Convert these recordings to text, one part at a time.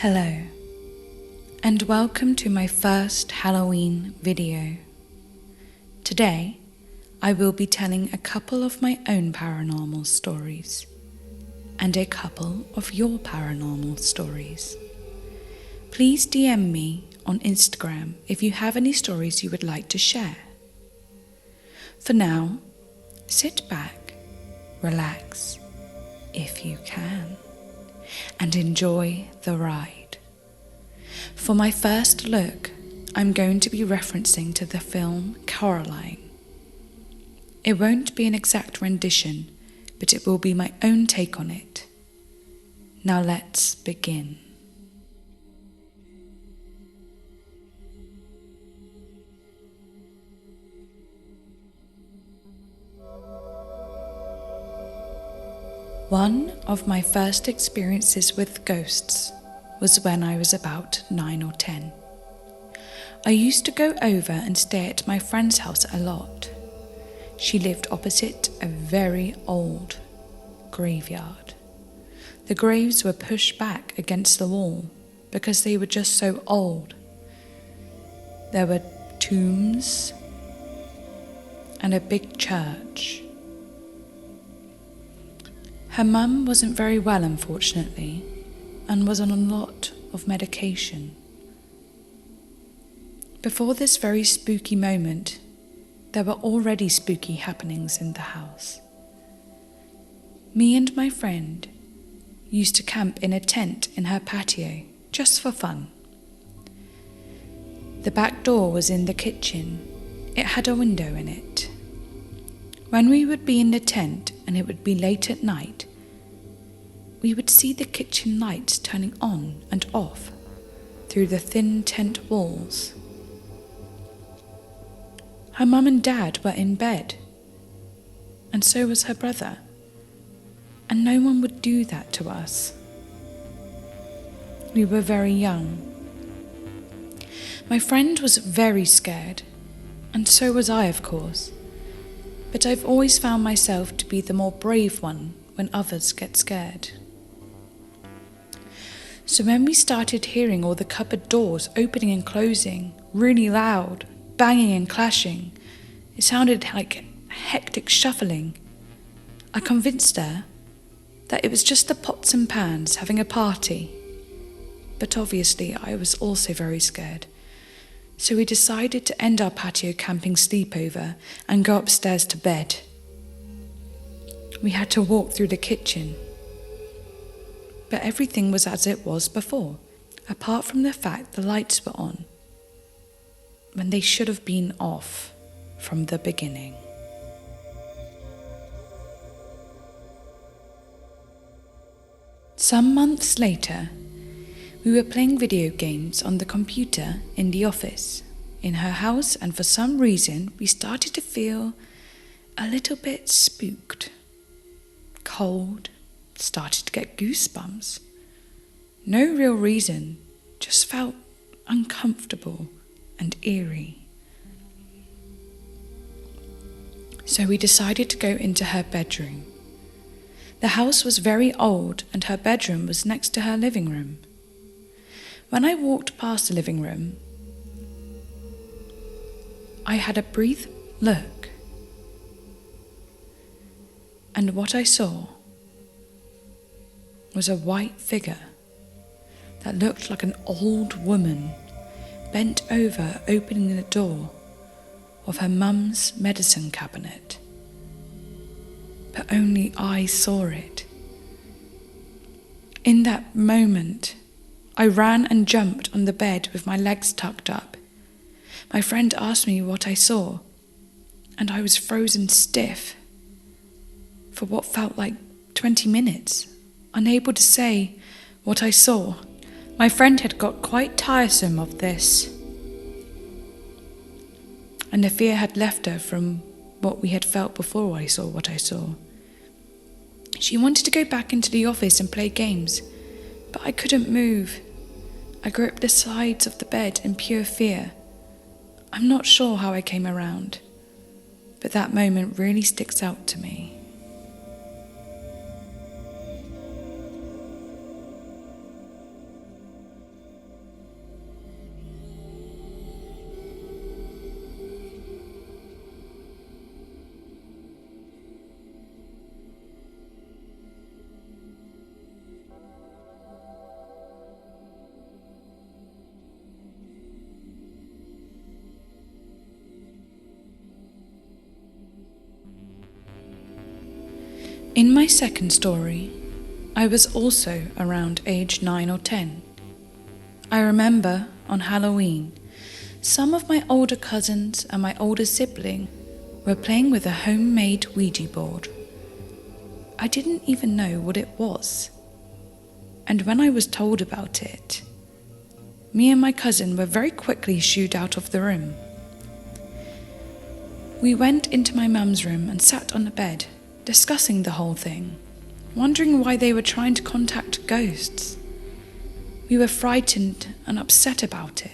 Hello, and welcome to my first Halloween video. Today, I will be telling a couple of my own paranormal stories, and a couple of your paranormal stories. Please DM me on Instagram if you have any stories you would like to share. For now, sit back, relax, if you can, and enjoy the ride. For my first look, I'm going to be referencing to the film Coraline. It won't be an exact rendition, but it will be my own take on it. Now let's begin. One of my first experiences with ghosts was when I was about 9 or 10. I used to go over and stay at my friend's house a lot. She lived opposite a very old graveyard. The graves were pushed back against the wall because they were just so old. There were tombs and a big church. Her mum wasn't very well, unfortunately, and was on a lot of medication. Before this very spooky moment, there were already spooky happenings in the house. Me and my friend used to camp in a tent in her patio, just for fun. The back door was in the kitchen. It had a window in it. When we would be in the tent and it would be late at night, we would see the kitchen lights turning on and off through the thin tent walls. Her mum and dad were in bed, and so was her brother, and no one would do that to us. We were very young. My friend was very scared, and so was I, of course. But I've always found myself to be the more brave one when others get scared. So when we started hearing all the cupboard doors opening and closing, really loud, banging and clashing, it sounded like hectic shuffling. I convinced her that it was just the pots and pans having a party. But obviously I was also very scared. So we decided to end our patio camping sleepover and go upstairs to bed. We had to walk through the kitchen. But everything was as it was before, apart from the fact the lights were on, when they should have been off from the beginning. Some months later, we were playing video games on the computer in the office, in her house, and for some reason we started to feel a little bit spooked. Cold, started to get goosebumps. No real reason, just felt uncomfortable and eerie. So we decided to go into her bedroom. The house was very old and her bedroom was next to her living room. When I walked past the living room, I had a brief look, and what I saw was a white figure that looked like an old woman bent over opening the door of her mum's medicine cabinet. But only I saw it. In that moment, I ran and jumped on the bed with my legs tucked up. My friend asked me what I saw, and I was frozen stiff for what felt like 20 minutes, unable to say what I saw. My friend had got quite tiresome of this, and the fear had left her from what we had felt before I saw what I saw. She wanted to go back into the office and play games, but I couldn't move. I gripped the sides of the bed in pure fear. I'm not sure how I came around, but that moment really sticks out to me. In my second story, I was also around age 9 or 10. I remember on Halloween, some of my older cousins and my older sibling were playing with a homemade Ouija board. I didn't even know what it was. And when I was told about it, me and my cousin were very quickly shooed out of the room. We went into my mum's room and sat on the bed, discussing the whole thing, wondering why they were trying to contact ghosts. We were frightened and upset about it.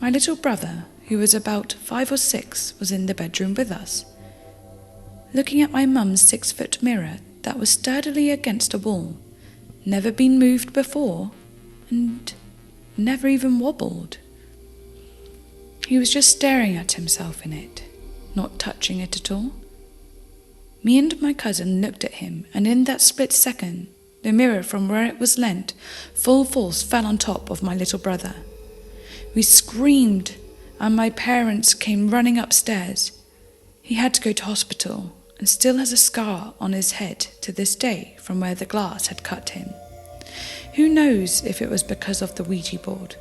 My little brother, who was about 5 or 6, was in the bedroom with us, looking at my mum's 6-foot mirror that was sturdily against a wall, never been moved before, and never even wobbled. He was just staring at himself in it, not touching it at all. Me and my cousin looked at him, and in that split second, the mirror from where it was leant, full force fell on top of my little brother. We screamed, and my parents came running upstairs. He had to go to hospital, and still has a scar on his head to this day from where the glass had cut him. Who knows if it was because of the Ouija board,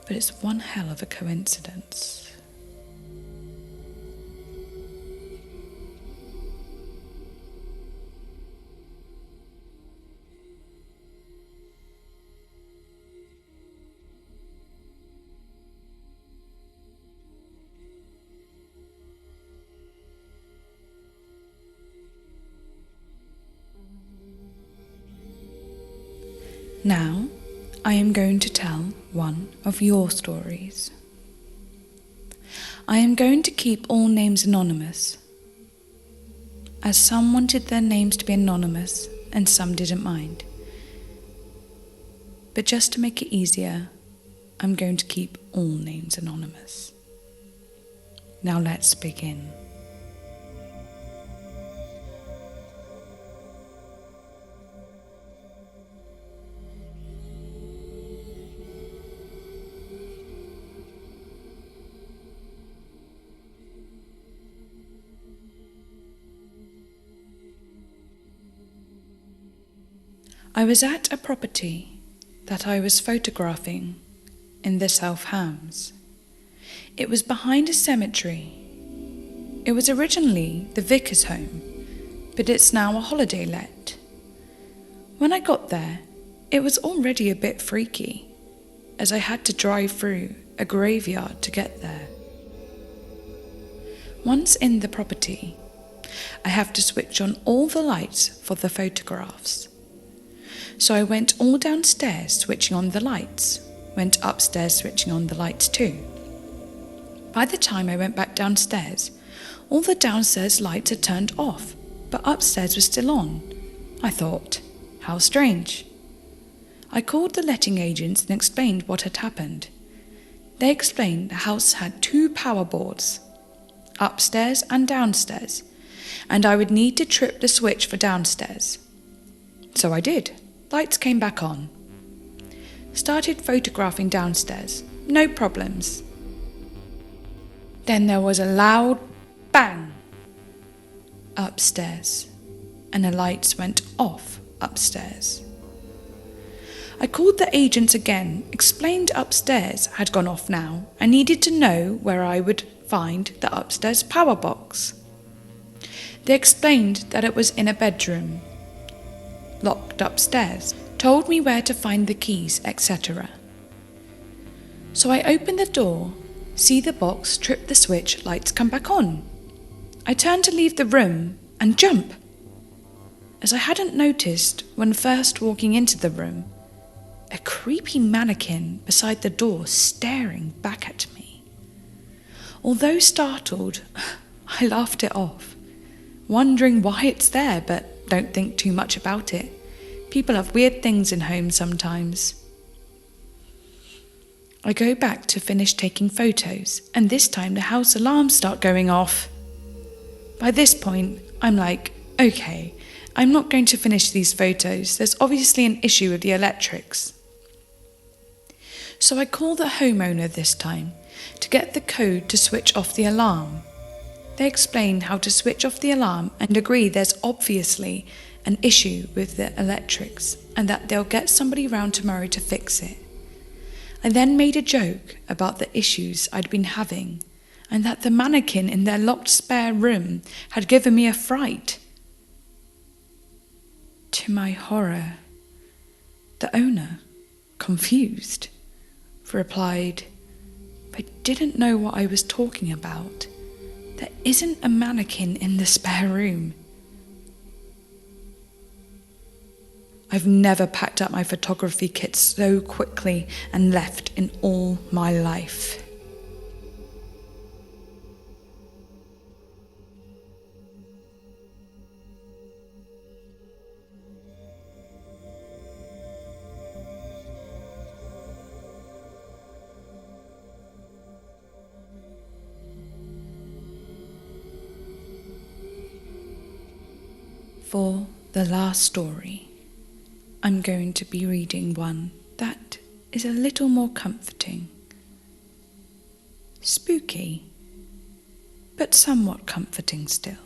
but it's one hell of a coincidence. Now, I am going to tell one of your stories. I am going to keep all names anonymous, as some wanted their names to be anonymous and some didn't mind. But just to make it easier, I'm going to keep all names anonymous. Now let's begin. I was at a property that I was photographing in the South Hams. It was behind a cemetery. It was originally the vicar's home, but it's now a holiday let. When I got there, it was already a bit freaky, as I had to drive through a graveyard to get there. Once in the property, I have to switch on all the lights for the photographs. So I went all downstairs switching on the lights, went upstairs switching on the lights too. By the time I went back downstairs, all the downstairs lights had turned off, but upstairs was still on. I thought, how strange. I called the letting agents and explained what had happened. They explained the house had 2 power boards, upstairs and downstairs, and I would need to trip the switch for downstairs. So I did. Lights came back on. Started photographing downstairs. No problems. Then there was a loud bang upstairs, and the lights went off upstairs. I called the agents again, explained upstairs had gone off now, and needed to know where I would find the upstairs power box. They explained that it was in a bedroom, locked upstairs, told me where to find the keys, etc. So I open the door, see the box, trip the switch, lights come back on. I turn to leave the room and jump, as I hadn't noticed when first walking into the room, a creepy mannequin beside the door staring back at me. Although startled, I laughed it off, wondering why it's there, but don't think too much about it. People have weird things in homes sometimes. I go back to finish taking photos, and this time the house alarms start going off. By this point, I'm like, okay, I'm not going to finish these photos. There's obviously an issue with the electrics. So I call the homeowner this time to get the code to switch off the alarm. They explain how to switch off the alarm and agree there's obviously an issue with the electrics and that they'll get somebody round tomorrow to fix it. I then made a joke about the issues I'd been having and that the mannequin in their locked spare room had given me a fright. To my horror, the owner, confused, replied, "I didn't know what I was talking about. There isn't a mannequin in the spare room." I've never packed up my photography kit so quickly and left in all my life. For the last story, I'm going to be reading one that is a little more comforting. Spooky, but somewhat comforting still.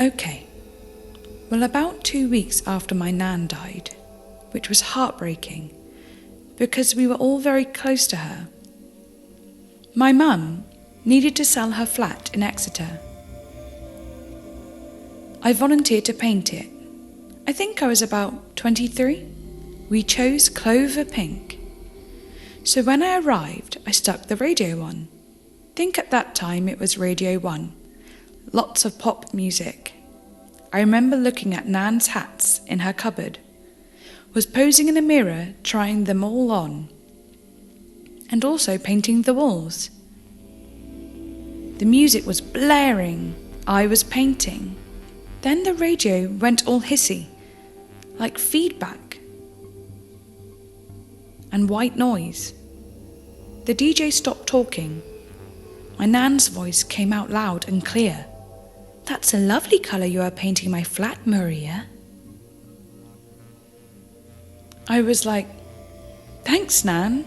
Okay, well, about 2 weeks after my nan died, which was heartbreaking because we were all very close to her, my mum needed to sell her flat in Exeter. I volunteered to paint it. I think I was about 23. We chose clover pink. So when I arrived, I stuck the radio on. Think at that time it was Radio 1. Lots of pop music. I remember looking at Nan's hats in her cupboard, was posing in a mirror trying them all on, and also painting the walls. The music was blaring, I was painting. Then the radio went all hissy, like feedback and white noise. The DJ stopped talking. My nan's voice came out loud and clear. "That's a lovely colour you are painting my flat, Maria." I was like, "Thanks, Nan."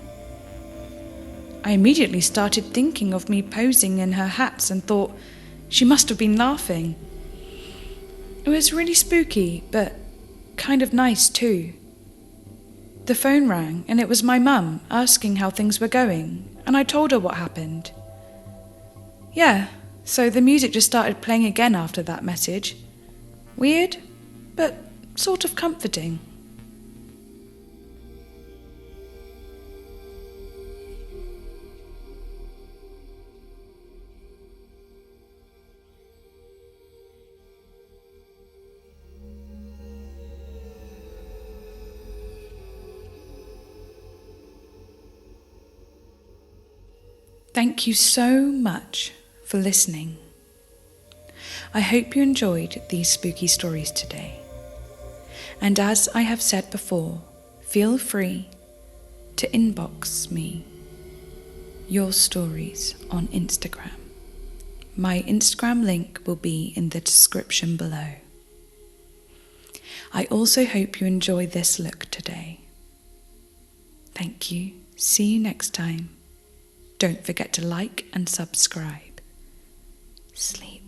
I immediately started thinking of me posing in her hats and thought she must have been laughing. It was really spooky, but kind of nice too. The phone rang and it was my mum asking how things were going, and I told her what happened. Yeah, so the music just started playing again after that message. Weird, but sort of comforting. Thank you so much for listening. I hope you enjoyed these spooky stories today. And as I have said before, feel free to inbox me your stories on Instagram. My Instagram link will be in the description below. I also hope you enjoy this look today. Thank you. See you next time. Don't forget to like and subscribe. Sleep.